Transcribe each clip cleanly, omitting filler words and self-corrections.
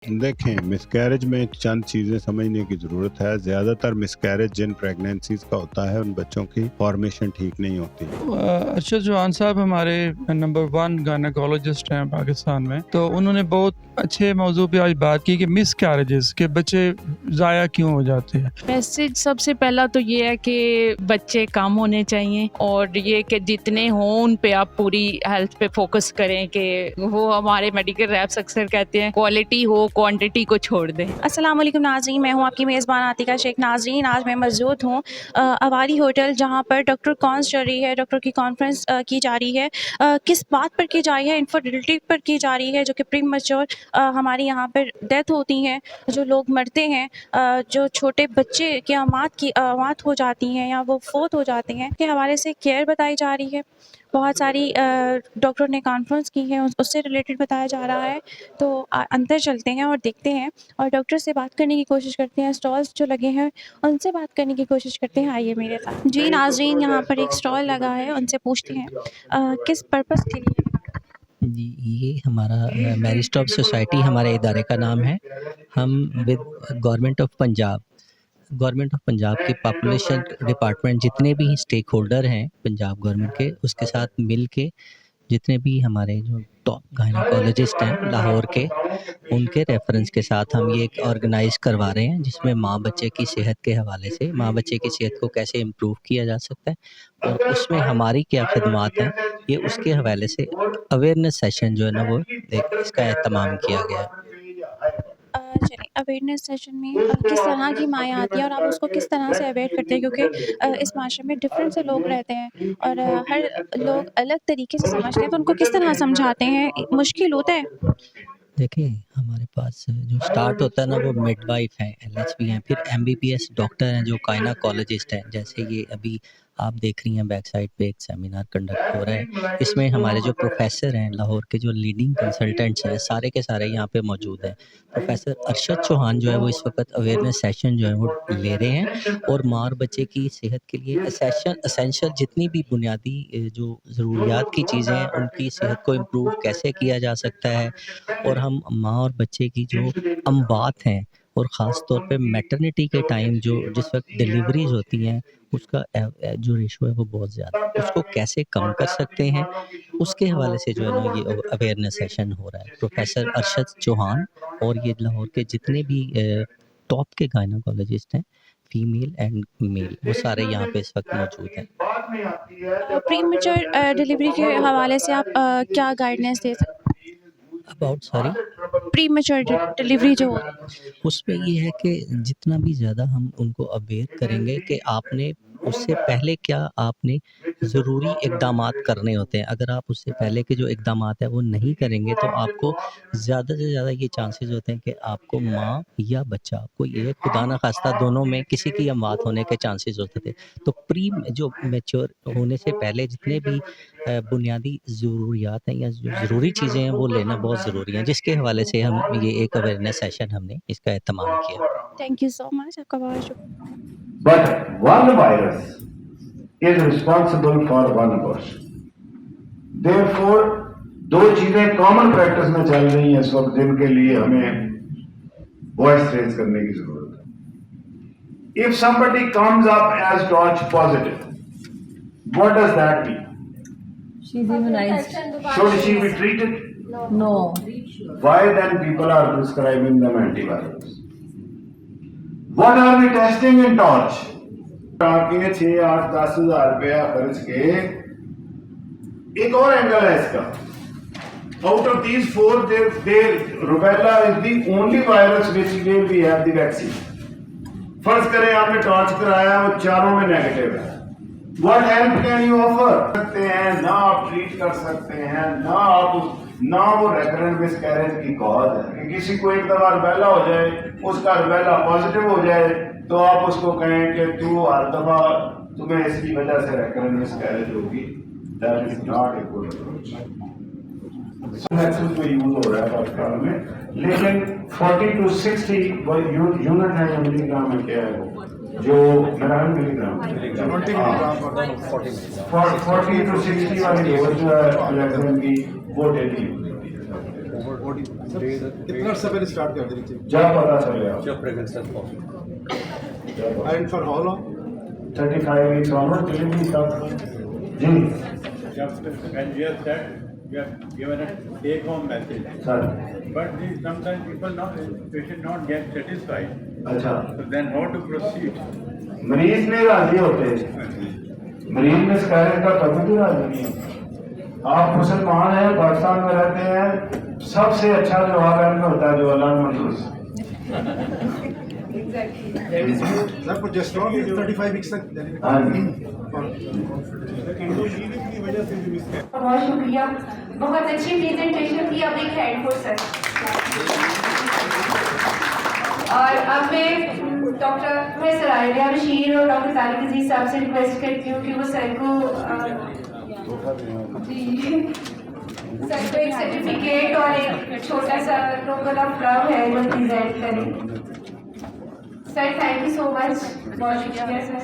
देखें, मिसकैरेज में चंद चीज़ें समझने की ज़रूरत है। ज़्यादातर मिसकैरेज जिन प्रेगनेंसीज़ का होता है, उन बच्चों की फॉर्मेशन ठीक नहीं होती। अरशद चौहान साहब हमारे नंबर 1 गायनेकोलॉजिस्ट हैं पाकिस्तान में, तो उन्होंने बहुत अच्छे मौजू पे आज बात की कि मिसकैरेजेस के बच्चे ज़ाया क्यों हो जाते हैं। मैसेज सबसे पहला तो ये है कि बच्चे कम होने चाहिए और ये कि जितने हों उन पे आप पूरी हेल्थ पे फोकस करें कि वो हमारे मेडिकल रैप्स अक्सर कहते हैं क्वालिटी हो क्वांटिटी को छोड़ दें। अस्सलाम वालेकुम नाज़रीन, मैं हूं आपकी मेज़बान आतिका शेख। नाज़रीन, आज मैं मौजूद हूं अवारी होटल, जहां पर डॉक्टर कॉन्स चल रही है, डॉक्टर की कॉन्फ्रेंस की जा रही है। किस बात पर की जा रही है? इन्फर्टिलिटी पर की जा रही है, जो कि प्री मैच्योर हमारे यहाँ पर डेथ होती हैं, जो लोग मरते हैं, जो छोटे बच्चे की अमात हो जाती हैं या वो फोत हो जाते हैं, के हवाले से केयर बताई जा रही है। बहुत सारी डॉक्टर ने कॉन्फ्रेंस की है, उससे रिलेटेड बताया जा रहा है। तो अंदर चलते हैं और देखते हैं और डॉक्टर से बात करने की कोशिश करते हैं। स्टॉल्स जो लगे हैं उनसे बात करने की कोशिश करते हैं। आइए मेरे साथ। जी नाज़रीन, यहाँ पर एक स्टॉल लगा है, उनसे पूछते हैं किस पर्पस के लिए। जी, ये हमारा मैरिज टॉप सोसाइटी हमारे इदारे का नाम है। हम विद गवर्नमेंट ऑफ पंजाब के पॉपुलेशन डिपार्टमेंट जितने भी स्टेक होल्डर हैं पंजाब गवर्नमेंट के, उसके साथ मिल के जितने भी हमारे जो टॉप गायनेकोलॉजिस्ट हैं लाहौर के, उनके रेफरेंस के साथ हम ये एक ऑर्गेनाइज़ करवा रहे हैं, जिसमें माँ बच्चे की सेहत के हवाले से माँ बच्चे की सेहत को कैसे इम्प्रूव किया जा सकता है और उसमें हमारी क्या खिदमात हैं, ये उसके हवाले से अवेयरनेस सेशन जो है ना, वो इसका एहतमाम किया गया है। चलिए, अवेयरनेस सेशन में किस तरह की माएँ आती हैं और आप उसको किस तरह से अवेयर करते हैं? क्योंकि इस माशरे में डिफरेंट से लोग रहते हैं और हर लोग अलग तरीके से समझते हैं, तो उनको किस तरह समझाते हैं? मुश्किल होता है? देखिए, हमारे पास जो स्टार्ट होता है ना, वो मिडवाइफ हैं, एलएचबी हैं, फिर एमबीबीएस डॉक्टर हैं जो गायनेकोलॉजिस्ट हैं। जैसे ये अभी आप देख रही हैं बैक साइड पे एक सेमिनार कंडक्ट हो रहा है, इसमें हमारे जो प्रोफेसर हैं लाहौर के, जो लीडिंग कंसल्टेंट्स हैं, सारे के सारे यहाँ पे मौजूद हैं। प्रोफेसर अरशद चौहान जो है वो इस वक्त अवेयरनेस सेशन जो है वो ले रहे हैं और माँ और बच्चे की सेहत के लिए एसेंशियल जितनी भी बुनियादी जो ज़रूरियात की चीज़ें हैं, उनकी सेहत को इम्प्रूव कैसे किया जा सकता है और हम माँ और बच्चे की जो अमवात हैं और ख़ास तौर पे मैटरनिटी के टाइम जो जिस वक्त डिलीवरीज होती हैं, उसका जो रेशो है वो बहुत ज़्यादा है, उसको कैसे कम कर सकते हैं, उसके हवाले से जो है ना ये अवेयरनेस सेशन हो रहा है। प्रोफेसर अरशद चौहान और ये लाहौर के जितने भी टॉप के गायनेकोलॉजिस्ट हैं, फीमेल एंड मेल, वो सारे यहाँ पे इस वक्त मौजूद हैं। प्री मैच्योर डिलीवरी के हवाले से आप क्या गाइडेंस दे सकते हैं? About sorry, pre mature delivery जो होती है। उसमें ये है कि जितना भी ज़्यादा हम उनको अवेयर करेंगे कि आपने उससे पहले क्या आपने ज़रूरी इक़दामात करने होते हैं। अगर आप उससे पहले के जो इक़दामात हैं वो नहीं करेंगे, तो आपको ज़्यादा से ज़्यादा ये चांसेस होते हैं कि आपको माँ या बच्चा, कोई एक खुदा ना खास्ता दोनों में किसी की अमवात होने के चांसेस होते थे। तो प्री जो मैच्योर होने से पहले जितने भी बुनियादी ज़रूरियात हैं या जो ज़रूरी चीज़ें हैं वो लेना बहुत ज़रूरी है, जिसके हवाले से हम ये एक अवेयरनेस सेशन हमने इसका एहतमाम किया। थैंक यू सो मच, आपका बहुत शुक्रिया। But one virus is responsible for one person. Therefore, दो चीजें कॉमन प्रैक्टिस में चल रही हैं इस वक्त, जिनके लिए हमें वॉइस रेज करने की जरूरत है। If somebody comes up as Torch positive, what does that mean? She's immunized. Should she be treated? No. Why then people are prescribing them antivirals? What are we testing in Torch? आपके 6, 8, 10 हज़ार रुपया खर्च के एक और angle है इसका। Out of these 4, rubella is the only virus which we have the vaccine. फर्ज करें आपने टॉर्च कराया, वो चारों में नेगेटिव है। What help can you offer? सकते हैं ना, आप ट्रीट कर सकते हैं ना वो रेकरेंट मिसकैरेज की कॉज है कि किसी को एक दफा रुबेला हो जाए, उसका रुबेला पॉजिटिव हो जाए, तो आप उसको कहें कि तू हर दफा तुम्हें इसकी वजह से रेकरेंट मिसकैरेज होगी। That is not a good approach. में यूज हो रहा है पाकिस्तान में, लेकिन 40 to 60 यूनिट है, मिलीग्राम में क्या है वो, जो मिलीग्राम 40 to 60 वाली डोज जो है की वो डेली कितना अर्सा पहले स्टार्ट कर दी थी जब पता चलेगा and for how long 35 weeks onward delivery तक जी And you have said you have given a take-home message, sir but sometimes people not patient not get satisfied. अच्छा So then how to proceed? मरीज नहीं राजी होते मरीज में स्कैरेज का कभी भी राजी नहीं होता आप मुसलमान हैं पाकिस्तान में रहते हैं सबसे अच्छा जो आलम में होता है जो अल्लाह ने मंजूर सर प्रोजेस्टेरोन 35 वीक्स तक हाँ जी बहुत शुक्रिया बहुत अच्छी प्रेजेंटेशन की अब एक हैंड फॉर सर और अब मैं डॉक्टर सराया बशीर और डॉक्टर तारिक अजीज साहब से रिक्वेस्ट करती हूँ कि वो सर को एक सर्टिफिकेट और एक छोटा सा टोकन ऑफ लव है जो प्रेजेंट करें sir thank you so much बहुत शुक्रिया sir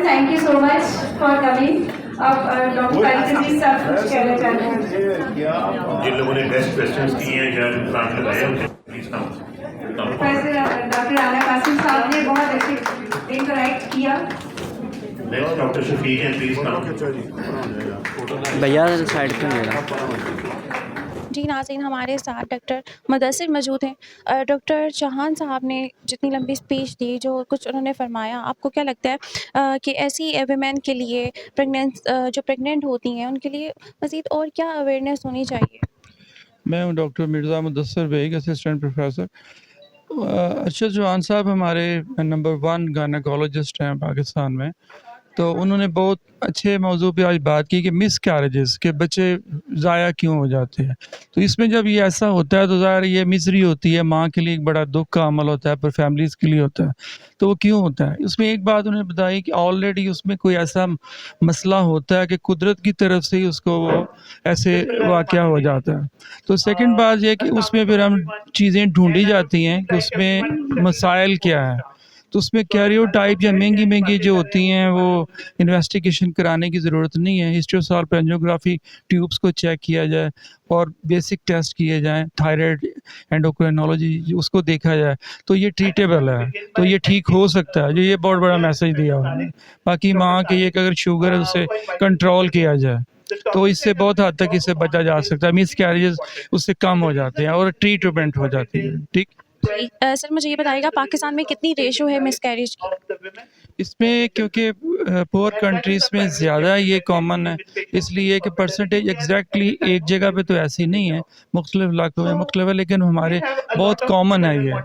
thank you so much for coming अब डॉक्टर तारिक अजीज साहब कुछ कहना चाहते हैं जिन लोगों ने बेस्ट क्वेश्चंस किए हैं या प्लान लगाए हैं please come professor doctor Rana Qasim साहब ने बहुत अच्छे इंटरैक्ट किया नेक्स्ट डॉक्टर शफीक हैं प्लीज कम भैया साइड पे मेरा जी नाज़रीन हमारे साथ डॉक्टर मुदस्सिर मौजूद हैं डॉक्टर जहान साहब ने जितनी लंबी स्पीच दी जो कुछ उन्होंने फरमाया आपको क्या लगता है कि ऐसी वुमेन के लिए जो प्रेग्नेंट होती हैं उनके लिए मज़ीद और क्या अवेयरनेस होनी चाहिए मैं हूँ doctor Mirza Mudassir Baig assistant professor. Arshad Jawan साहब हमारे नंबर 1 गायनेकोलॉजिस्ट हैं पाकिस्तान में, तो उन्होंने बहुत अच्छे मौजू पे आज बात की कि मिस कैरेजेस के बच्चे ज़ाया क्यों हो जाते हैं। तो इसमें जब ये ऐसा होता है तो ज़ाहिर ये मिसरी होती है, माँ के लिए एक बड़ा दुख का अमल होता है, पर फैमिलीज़ के लिए होता है। तो वो क्यों होता है, उसमें एक बात उन्होंने बताई कि ऑलरेडी उसमें कोई ऐसा मसला होता है कि कुदरत की तरफ से ही उसको वो ऐसे वाक़या हो जाता है। तो सेकंड बात ये कि उसमें फिर हम चीज़ें ढूंढी जाती हैं कि उसमें मसाइल क्या है। तो उसमें कैरियोटाइप या महंगी जो होती हैं वो इन्वेस्टिगेशन कराने की ज़रूरत नहीं है। हिस्ट्रोसाल्प एंजियोग्राफी ट्यूब्स को चेक किया जाए और बेसिक टेस्ट किए जाएं, थायराइड एंडोक्राइनोलॉजी उसको देखा जाए, तो ये ट्रीटेबल है, तो ये ठीक हो सकता है। जो ये बहुत बड़ा मैसेज दिया उन्होंने। बाकी माँ के ये कि अगर शुगर है उसे कंट्रोल किया जाए तो इससे बहुत हद तक इससे बचा जा सकता है। मिस कैरेजेस उससे कम हो जाते हैं और ट्रीटमेंट हो जाती है। ठीक सर मुझे ये बताइएगा पाकिस्तान में कितनी रेशो है मिसकैरेज की? इसमें क्योंकि पुअर कंट्रीज़ में ज़्यादा ये कॉमन है, इसलिए कि परसेंटेज एग्जैक्टली एक जगह पे तो ऐसी नहीं है, मुख्तलिफ इलाकों में मुख्तलिफ है, लेकिन हमारे बहुत कॉमन है ये।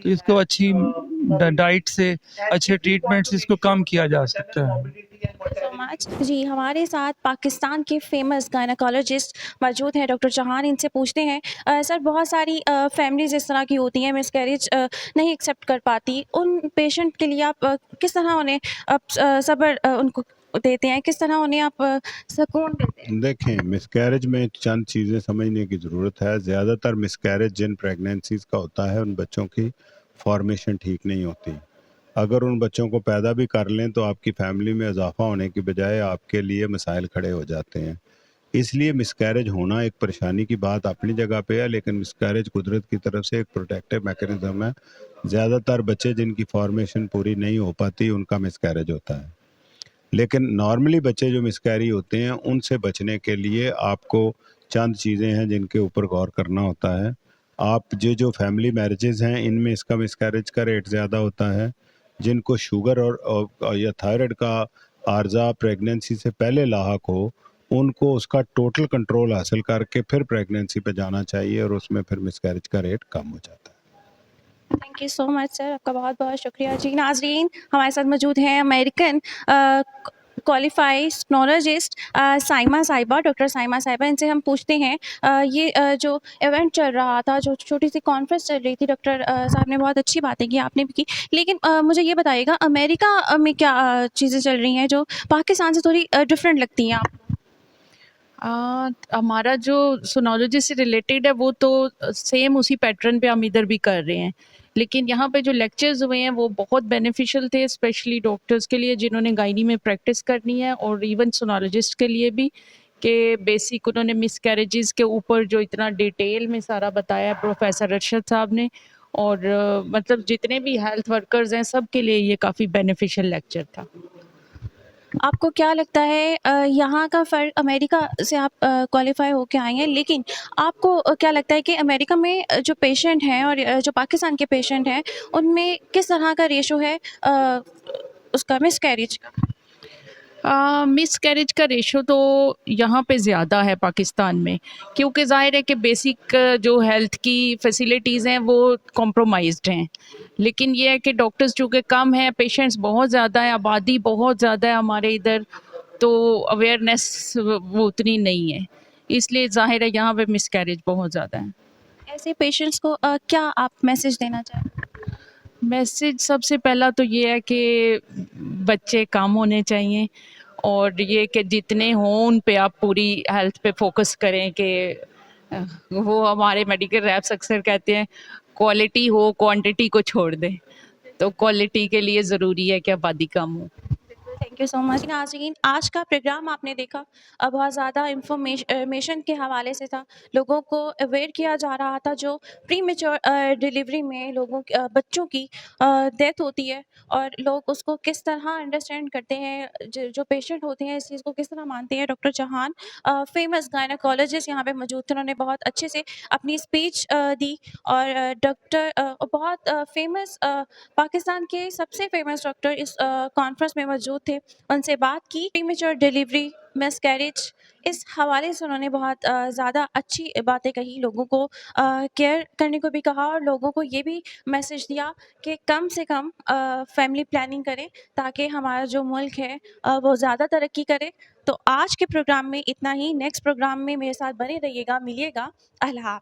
तो इसको अच्छी डाइट से, अच्छे ट्रीटमेंट से इसको कम किया जा सकता है। सो मच जी। हमारे साथ पाकिस्तान के फेमस गायनेकोलॉजिस्ट मौजूद हैं डॉक्टर जहान, इनसे पूछते हैं सर बहुत सारी फैमिलीज इस तरह की होती हैं मिसकैरेज नहीं एक्सेप्ट कर पाती, उन पेशेंट के लिए आप किस तरह उन्हें सब्र उनको देते हैं, किस तरह उन्हें आप सुकून देते हैं? देखें, मिसकैरेज में चंद चीज़ें समझने की ज़रूरत है। ज़्यादातर मिसकैरेज जिन प्रेगनेंसीज़ का होता है उन बच्चों की फॉर्मेशन ठीक नहीं होती। अगर उन बच्चों को पैदा भी कर लें तो आपकी फैमिली में इजाफा होने की बजाय आपके लिए मसाइल खड़े हो जाते हैं। इसलिए मिसकैरेज होना एक परेशानी की बात अपनी जगह पे है, लेकिन मिसकैरेज कुदरत की तरफ से एक प्रोटेक्टिव मैकेनिज्म है। ज़्यादातर बच्चे जिनकी फॉर्मेशन पूरी नहीं हो पाती उनका मिसकैरेज होता है, लेकिन नॉर्मली बच्चे जो मिसकैरी होते हैं उनसे बचने के लिए आपको चंद चीज़ें हैं जिनके ऊपर गौर करना होता है। आप जो फैमिली मैरिजेज़ हैं इनमें इसका मिसकैरेज का रेट ज़्यादा होता है। जिनको शुगर और या थायराइड का आर्जा प्रेगनेंसी से पहले लाहक हो उनको उसका टोटल कंट्रोल हासिल करके फिर प्रेगनेंसी पे जाना चाहिए और उसमें फिर मिसकैरेज का रेट कम हो जाता है। Thank you so much sir, आपका बहुत बहुत शुक्रिया। जी नाजरीन हमारे साथ मौजूद हैं अमेरिकन क्वालिफाइड स्नोलॉजिस्ट साइमा साहिबा, डॉक्टर साइमा साहिबा। इनसे हम पूछते हैं ये जो इवेंट चल रहा था, जो छोटी सी कॉन्फ्रेंस चल रही थी, डॉक्टर साहब ने बहुत अच्छी बातें की, आपने भी की, लेकिन मुझे ये बताइएगा अमेरिका में क्या चीज़ें चल रही हैं जो पाकिस्तान से थोड़ी डिफरेंट लगती हैं आपको? हमारा जो सोनोलॉजी से रिलेटेड है वो तो सेम उसी पैटर्न पे हम इधर भी कर रहे हैं, लेकिन यहाँ पे जो लेक्चर्स हुए हैं वो बहुत बेनिफिशियल थे, स्पेशली डॉक्टर्स के लिए जिन्होंने गायनी में प्रैक्टिस करनी है और इवन सोनोलॉजिस्ट के लिए भी, कि बेसिक उन्होंने मिसकैरेजेस के ऊपर जो इतना डिटेल में सारा बताया है प्रोफेसर अरशद साहब ने, और मतलब जितने भी हेल्थ वर्कर्स हैं सब के लिए ये काफ़ी बेनिफिशियल लेक्चर था। आपको क्या लगता है यहाँ का फ़र्क, अमेरिका से आप क्वालिफ़ाई होके आई हैं, लेकिन आपको क्या लगता है कि अमेरिका में जो पेशेंट हैं और जो पाकिस्तान के पेशेंट हैं, उनमें किस तरह का रेशो है उसका मिसकैरेज का? मिसकैरेज का रेशो तो यहाँ पे ज़्यादा है पाकिस्तान में, क्योंकि ज़ाहिर है कि बेसिक जो हेल्थ की फैसिलिटीज़ हैं वो कॉम्प्रोमाइज़्ड हैं। लेकिन ये है कि डॉक्टर्स चूँकि कम हैं, पेशेंट्स बहुत ज़्यादा है, आबादी बहुत ज़्यादा है हमारे इधर, तो अवेयरनेस वो उतनी नहीं है, इसलिए ज़ाहिर है यहाँ पे मिसकैरेज बहुत ज़्यादा है। ऐसे पेशेंट्स को क्या आप मैसेज देना चाहें? मैसेज सबसे पहला तो ये है कि बच्चे कम होने चाहिए, और ये कि जितने हों उन पे आप पूरी हेल्थ पे फोकस करें कि वो हमारे मेडिकल रैप्स अक्सर कहते हैं क्वालिटी हो, क्वांटिटी को छोड़ दें, तो क्वालिटी के लिए ज़रूरी है कि आबादी कम हो। Thank you so much. नाज़रीन, आज का प्रोग्राम आपने देखा, बहुत ज़्यादा इंफॉर्मेशन के हवाले से था, लोगों को अवेयर किया जा रहा था जो प्री मेच्योर डिलीवरी में लोगों बच्चों की डेथ होती है और लोग उसको किस तरह अंडरस्टैंड करते हैं, जो पेशेंट होते हैं इस चीज़ को किस तरह मानते हैं। डॉक्टर जहान फेमस गायनेकोलॉजिस्ट यहाँ पे मौजूद थे, उन्होंने बहुत अच्छे से अपनी स्पीच दी, और डॉक्टर बहुत फेमस पाकिस्तान के सबसे फेमस डॉक्टर इस कॉन्फ्रेंस में मौजूद थे, उनसे बात की। प्रीमेच्योर डिलीवरी, मिसकैरेज, इस हवाले से उन्होंने बहुत ज़्यादा अच्छी बातें कही, लोगों को केयर करने को भी कहा, और लोगों को ये भी मैसेज दिया कि कम से कम फैमिली प्लानिंग करें ताकि हमारा जो मुल्क है वो ज़्यादा तरक्की करे। तो आज के प्रोग्राम में इतना ही, नेक्स्ट प्रोग्राम में मेरे साथ बने रहिएगा, मिलिएगा। अल्लाह हाफ़िज़।